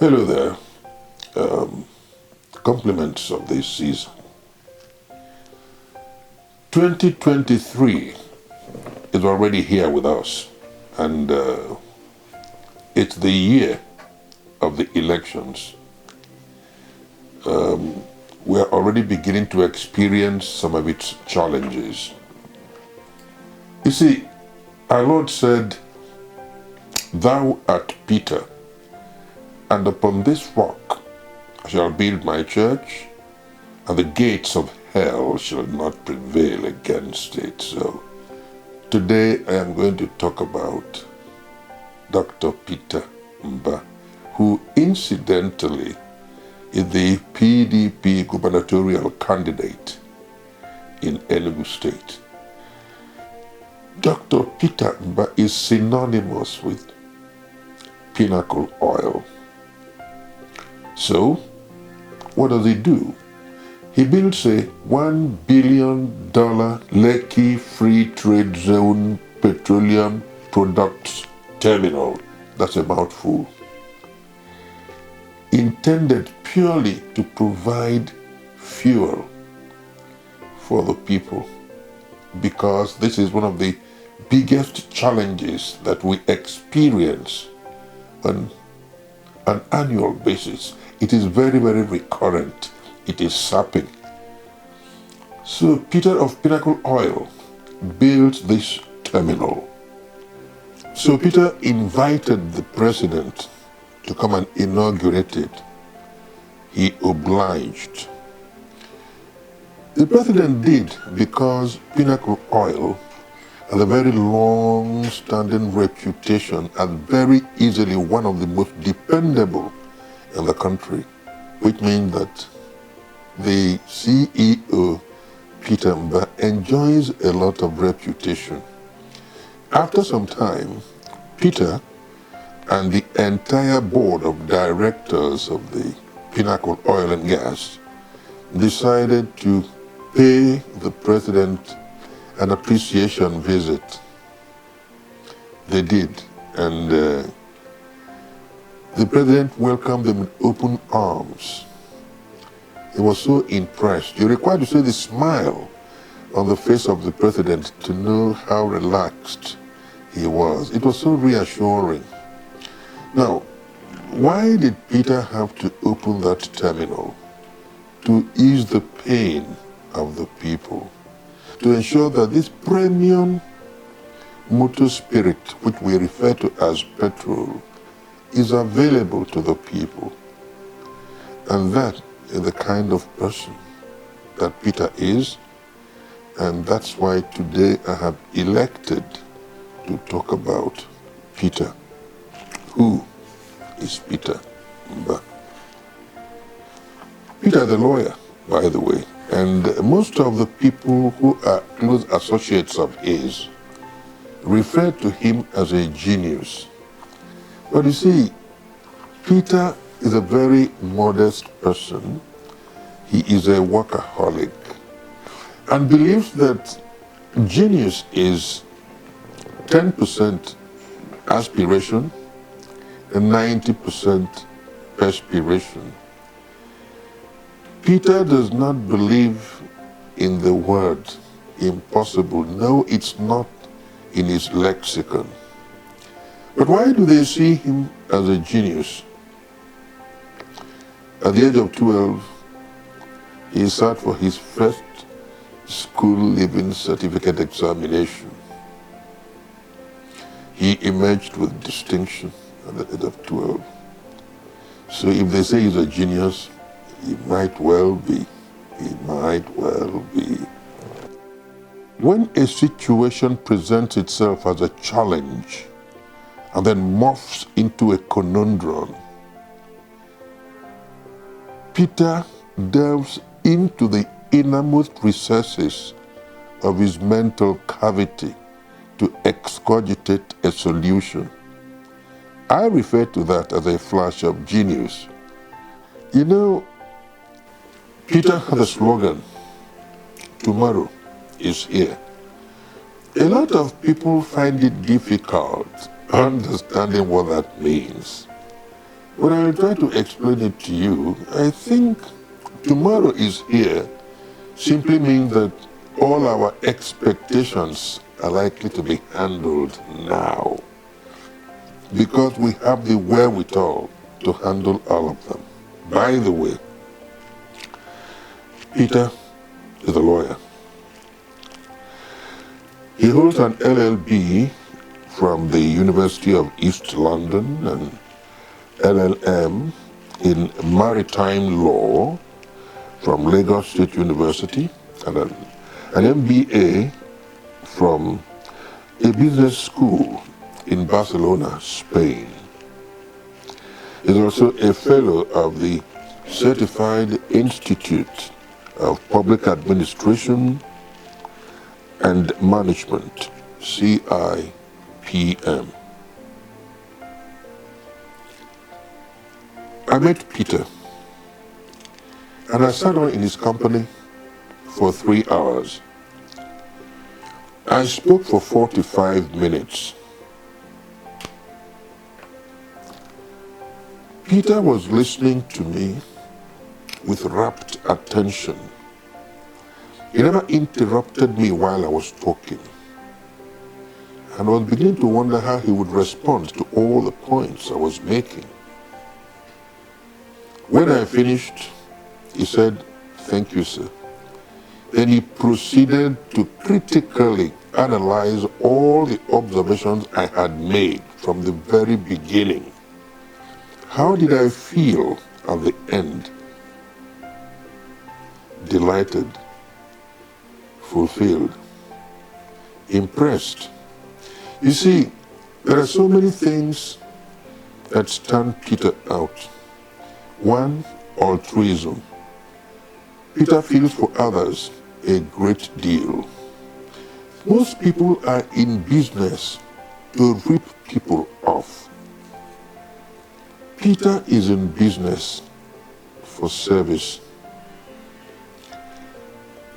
Hello there. Compliments of this season. 2023 is already here with us, and it's the year of the elections. We're already beginning to experience some of its challenges. You see, our Lord said, "Thou art Peter, and upon this rock I shall build my church, and the gates of hell shall not prevail against it." So today I am going to talk about Dr. Peter Mbah, who incidentally is the PDP gubernatorial candidate in Enugu State. Dr. Peter Mbah is synonymous with Pinnacle oil. So, what does he do? He builds a $1 billion Lekki Free Trade Zone petroleum products terminal. That's a mouthful. Intended purely to provide fuel for the people, because this is one of the biggest challenges that we experience on an annual basis. It is very, very recurrent. It is sapping. So Peter of Pinnacle Oil built this terminal. So Peter invited the president to come and inaugurate it. He obliged. The president did, because Pinnacle Oil has a very long-standing reputation as very easily one of the most dependable in the country, which means that the CEO, Peter Mbah, enjoys a lot of reputation. After some time, Peter and the entire board of directors of the Pinnacle Oil and Gas decided to pay the president an appreciation visit. They did, and the president welcomed them with open arms. He was so impressed. You're required to see the smile on the face of the president to know how relaxed he was. It was so reassuring. Now, why did Peter have to open that terminal? To ease the pain of the people, to ensure that this premium motor spirit, which we refer to as petrol, is available to the people. And that is the kind of person that Peter is, and that's why today I have elected to talk about Peter. Who is Peter Mbah? Peter is a lawyer, by the way, and most of the people who are close associates of his refer to him as a genius. But you see, Peter is a very modest person. He is a workaholic and believes that genius is 10% aspiration and 90% perspiration. Peter does not believe in the word impossible. No, it's not in his lexicon. But why do they see him as a genius? At the age of 12, he sat for his first school leaving certificate examination. He emerged with distinction at the age of 12. So if they say he's a genius, he might well be. He might well be. When a situation presents itself as a challenge and then morphs into a conundrum, Peter delves into the innermost recesses of his mental cavity to excogitate a solution. I refer to that as a flash of genius. You know, Peter had a slogan, "Tomorrow is here." A lot of people find it difficult understanding what that means. When I try to explain it to you, I think tomorrow is here simply means that all our expectations are likely to be handled now because we have the wherewithal to handle all of them. By the way, Peter is a lawyer. He holds an LLB from the University of East London and LLM in Maritime Law from Lagos State University and an MBA from a business school in Barcelona, Spain. He is also a fellow of the Certified Institute of Public Administration and Management, CIPM. I met Peter and I sat down in his company for 3 hours. I spoke for 45 minutes. Peter was listening to me with rapt attention. He never interrupted me while I was talking. And I was beginning to wonder how he would respond to all the points I was making. When I finished, he said, "Thank you, sir." Then he proceeded to critically analyze all the observations I had made from the very beginning. How did I feel at the end? Delighted, fulfilled, impressed. You see, there are so many things that stand Peter out. One, altruism. Peter feels for others a great deal. Most people are in business to rip people off. Peter is in business for service.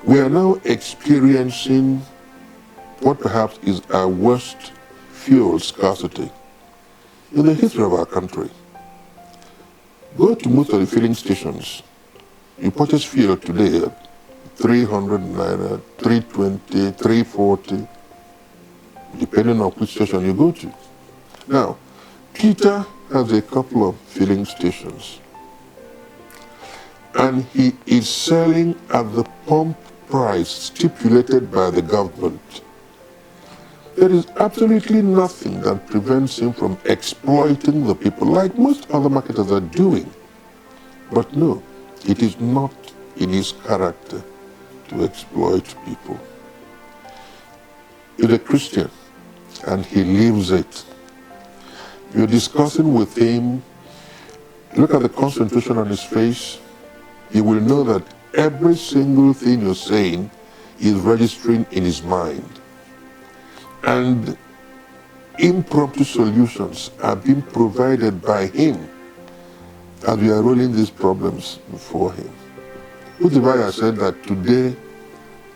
We are now experiencing what perhaps is our worst fuel scarcity in the history of our country. Go to most of the filling stations. You purchase fuel today at 300 naira, 320, 340, depending on which station you go to. Now, Peter has a couple of filling stations, and he is selling at the pump price stipulated by the government. There is absolutely nothing that prevents him from exploiting the people like most other marketers are doing. But no, it is not in his character to exploit people. He's a Christian and he lives it. You're discussing with him, look at the concentration on his face, you will know that every single thing you're saying is registering in his mind. And impromptu solutions are being provided by him as we are rolling these problems before him. Which is why I said that today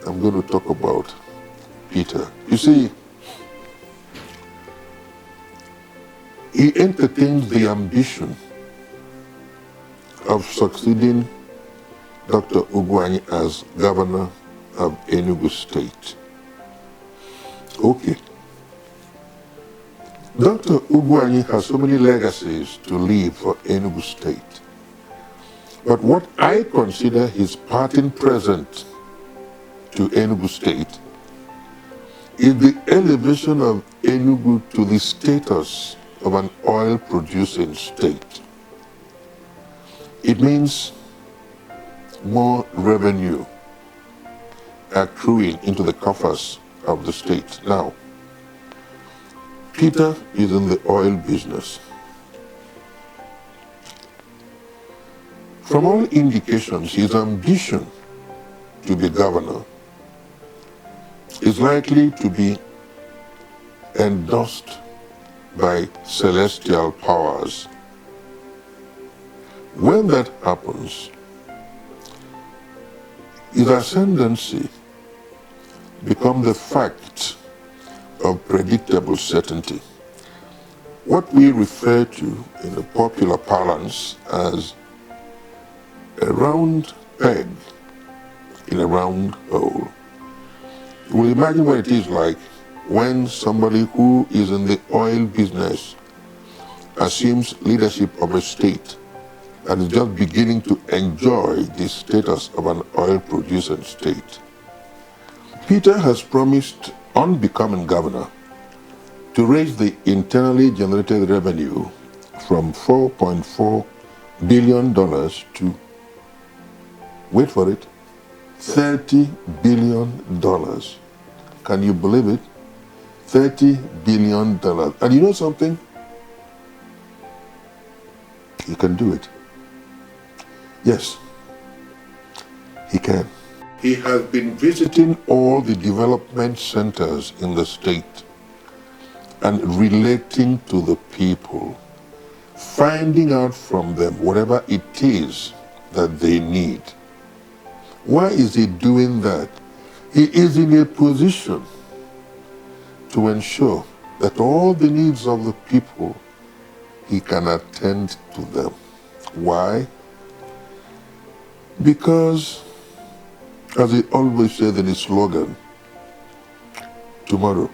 I'm going to talk about Peter. You see, he entertains the ambition of succeeding Dr. Ugwuanyi as governor of Enugu State. Okay. Dr. Ugwuanyi has so many legacies to leave for Enugu State. But what I consider his parting present to Enugu State is the elevation of Enugu to the status of an oil-producing state. It means more revenue accruing into the coffers of the state. Now, Peter is in the oil business. From all indications, his ambition to be governor is likely to be endorsed by celestial powers. When that happens, his ascendancy becomes the fact of predictable certainty. what we refer to in the popular parlance as a round peg in a round hole. You will imagine what it is like when somebody who is in the oil business assumes leadership of a state and is just beginning to enjoy the status of an oil-producing state. Peter has promised, on becoming governor, to raise the internally generated revenue from $4.4 billion to, wait for it, $30 billion. Can you believe it? $30 billion. And you know something? He can do it. Yes, he can. He has been visiting all the development centers in the state and relating to the people, finding out from them whatever it is that they need. Why is he doing that? He is in a position to ensure that all the needs of the people, he can attend to them. Why? Because, as he always said in his slogan, tomorrow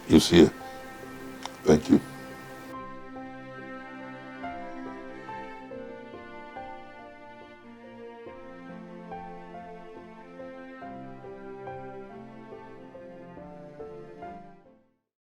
is here. Thank you.